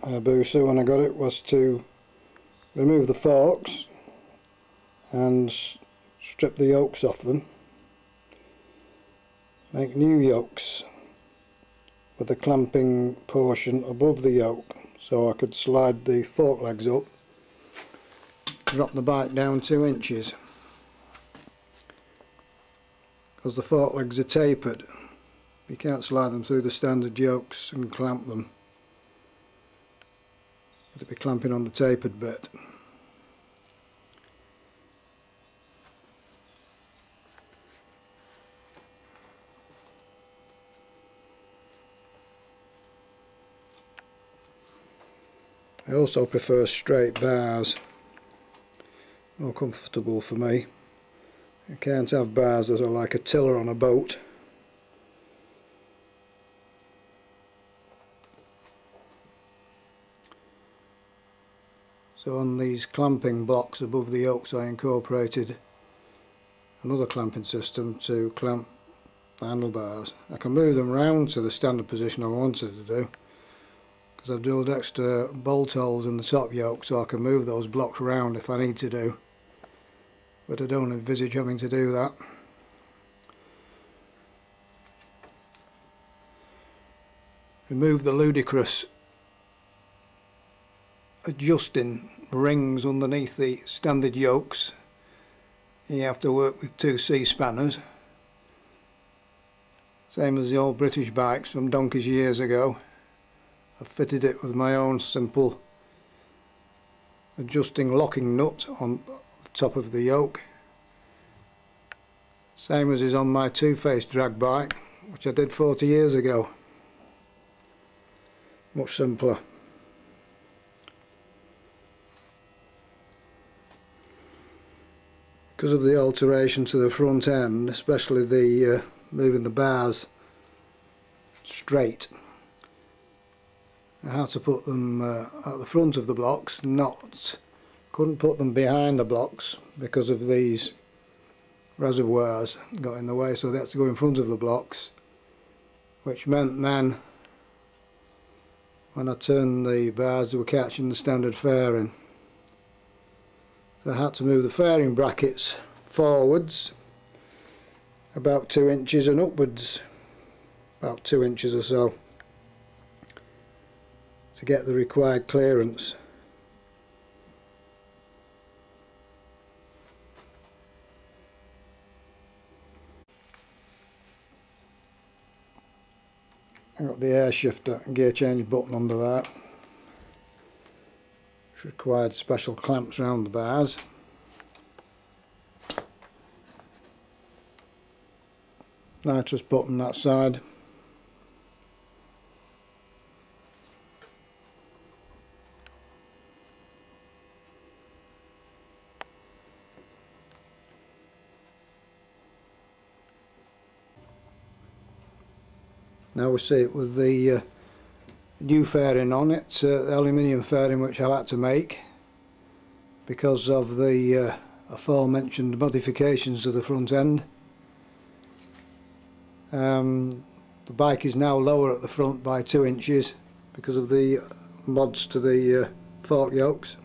Hayabusa when I got it was to remove the forks and strip the yokes off them, make new yokes with the clamping portion above the yoke so I could slide the fork legs up, drop the bike down 2 inches. Because the fork legs are tapered, you can't slide them through the standard yokes and clamp them. It'll be clamping on the tapered bit. I also prefer straight bars, more comfortable for me. You can't have bars that are like a tiller on a boat. So on these clamping blocks above the yokes I incorporated another clamping system to clamp the handlebars. I can move them round to the standard position I wanted to do, because I've drilled extra bolt holes in the top yoke so I can move those blocks round if I need to do, but I don't envisage having to do that. Remove the ludicrous adjusting rings underneath the standard yokes. You have to work with 2 C-spanners, same as the old British bikes from donkeys years ago. I've fitted it with my own simple adjusting locking nut on the top of the yoke, same as is on my Two Faced drag bike, which I did 40 years ago. Much simpler. Because of the alteration to the front end, especially the moving the bars straight, I had to put them at the front of the blocks, couldn't put them behind the blocks because of these reservoirs got in the way, so they had to go in front of the blocks, which meant then when I turned the bars they were catching the standard fairing. So I had to move the fairing brackets forwards about 2 inches and upwards about 2 inches or so to get the required clearance. I've got the air shifter and gear change button under that, which required special clamps around the bars. Nitrous button that side. Now we see it with the new fairing on it, the aluminium fairing which I had to make because of the aforementioned modifications to the front end. The bike is now lower at the front by 2 inches because of the mods to the fork yokes.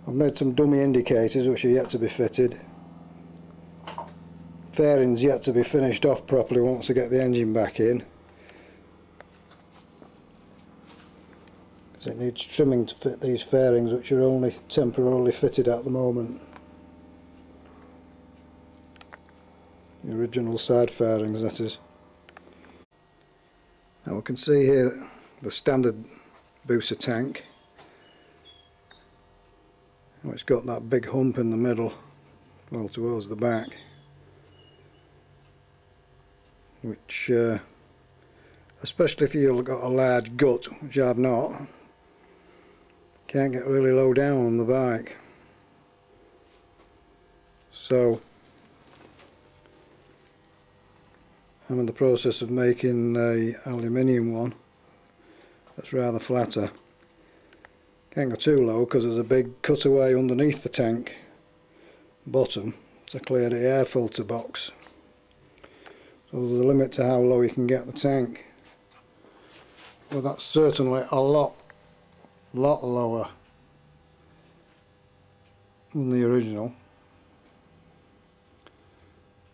I've made some dummy indicators which are yet to be fitted. Fairings yet to be finished off properly once I get the engine back in, because it needs trimming to fit these fairings which are only temporarily fitted at the moment. The original side fairings, that is. Now we can see here the standard Hayabusa tank. It's got that big hump in the middle, well towards the back, which especially if you've got a large gut, which I've not, can't get really low down on the bike. So I'm in the process of making a aluminium one that's rather flatter. Can't go too low because there's a big cutaway underneath the tank bottom to clear the air filter box. So there's a limit to how low you can get the tank. Well, that's certainly a lot lower than the original.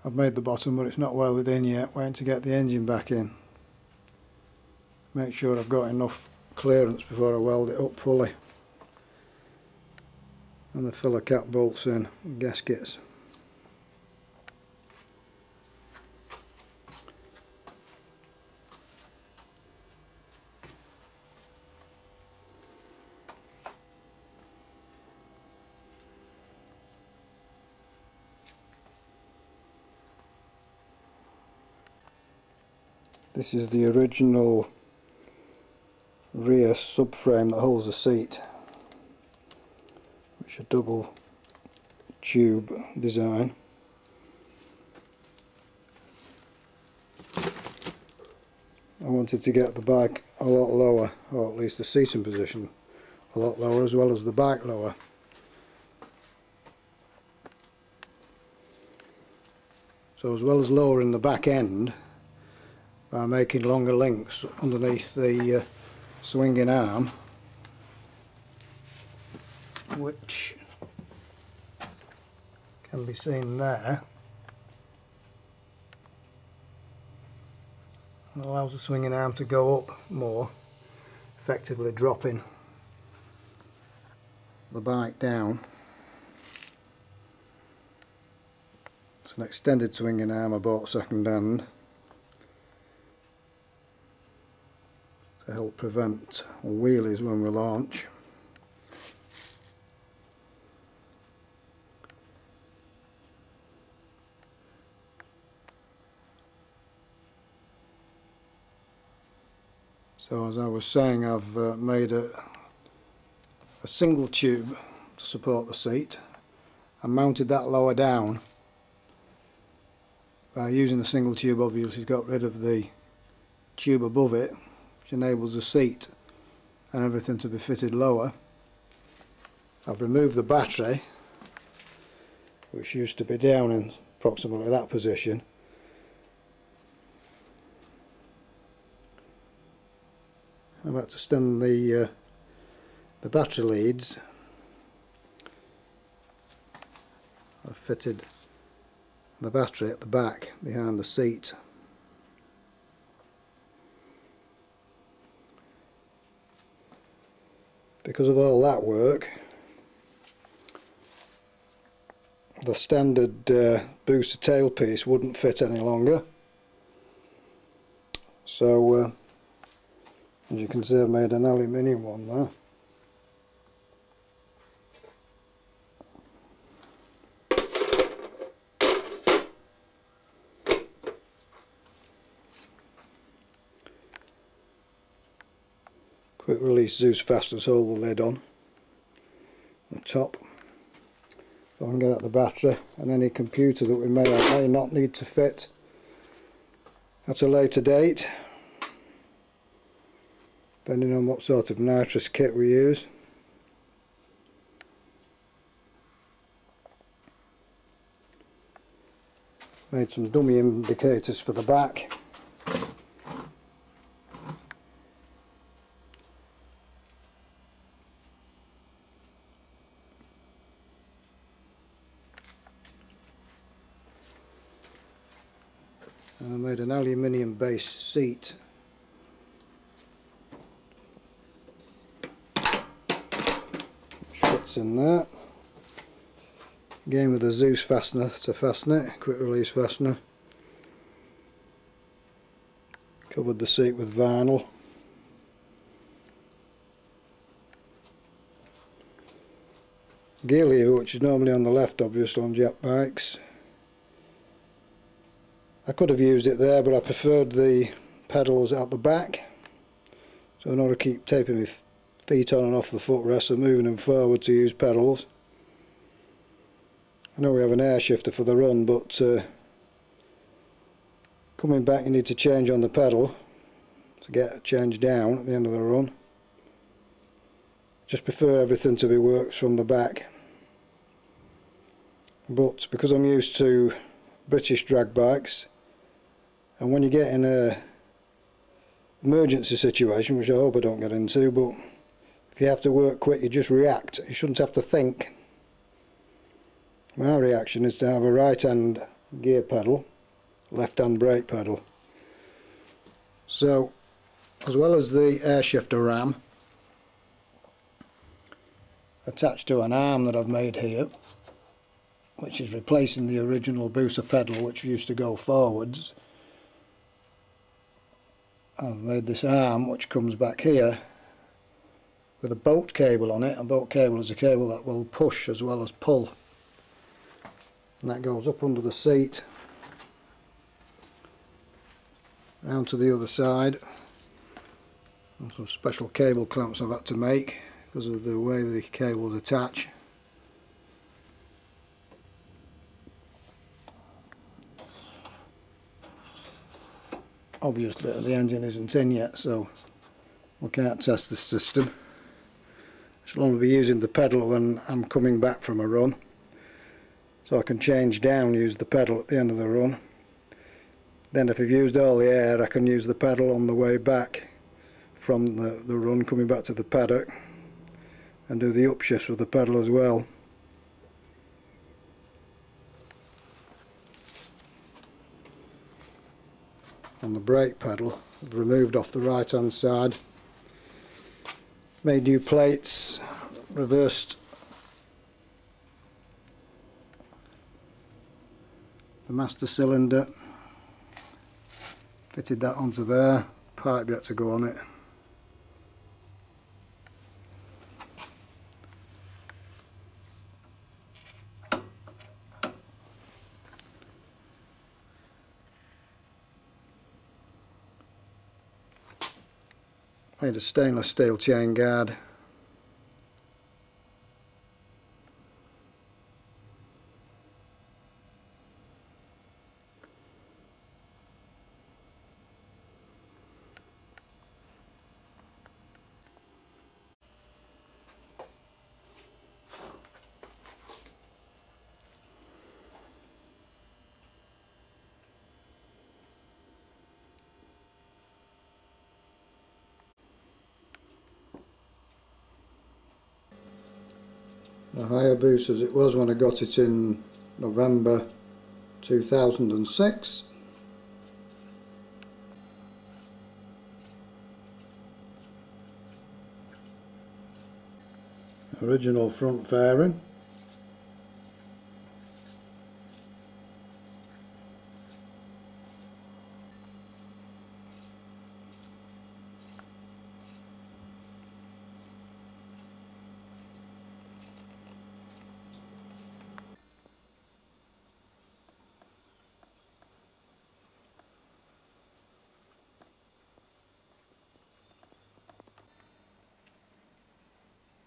I've made the bottom, but it's not welded in yet, waiting to get the engine back in. Make sure I've got enough clearance before I weld it up fully. And the filler cap bolts in, and gaskets. This is the original rear subframe that holds the seat, which is a double tube design. I wanted to get the bike a lot lower, or at least the seating position a lot lower, as well as the bike lower. So as well as lowering the back end by making longer links underneath the swinging arm, which can be seen there, and allows the swinging arm to go up more, effectively dropping the bike down. It's an extended swinging arm I bought second hand to help prevent wheelies when we launch. So as I was saying, I've made a single tube to support the seat and mounted that lower down. By using the single tube, obviously got rid of the tube above it, which enables the seat and everything to be fitted lower. I've removed the battery, which used to be down in approximately that position. I'm about to extend the battery leads. I've fitted the battery at the back behind the seat. Because of all that work, the standard booster tailpiece wouldn't fit any longer. So as you can see, I've made an aluminium one there. Quick release Zeus fasteners hold the lid on the top. So I can get at the battery and any computer that we may not need to fit at a later date, depending on what sort of nitrous kit we use. Made some dummy indicators for the back. And I made an aluminium based seat. Which fits in there. Again with a Zeus fastener to fasten it, quick release fastener. Covered the seat with vinyl. Gear lever, which is normally on the left obviously on jet bikes. I could have used it there, but I preferred the pedals at the back, so in order to keep taping my feet on and off the footrest and moving them forward to use pedals. I know we have an air shifter for the run, but coming back you need to change on the pedal to get a change down at the end of the run. Just prefer everything to be worked from the back, but because I'm used to British drag bikes, and when you get in a emergency situation, which I hope I don't get into, but if you have to work quick, you just react. You shouldn't have to think. My reaction is to have a right hand gear pedal, left hand brake pedal. So, as well as the air shifter ram attached to an arm that I've made here, which is replacing the original booster pedal which used to go forwards, I've made this arm which comes back here with a boat cable on it. A boat cable is a cable that will push as well as pull, and that goes up under the seat round to the other side. And some special cable clamps I've had to make because of the way the cables attach. Obviously the engine isn't in yet, so we can't test the system. I shall only be using the pedal when I'm coming back from a run, so I can change down, use the pedal at the end of the run. Then if I've used all the air, I can use the pedal on the way back from the run, coming back to the paddock, and do the upshifts with the pedal as well. On the brake pedal, I've removed off the right hand side, made new plates, reversed the master cylinder, fitted that onto there, pipe yet to go on it. Made a stainless steel chain guard. The Hayabusa as it was when I got it in November 2006. Original front fairing.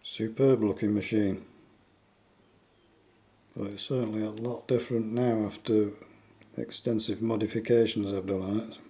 Superb looking machine, but it's certainly a lot different now after extensive modifications I've done on it.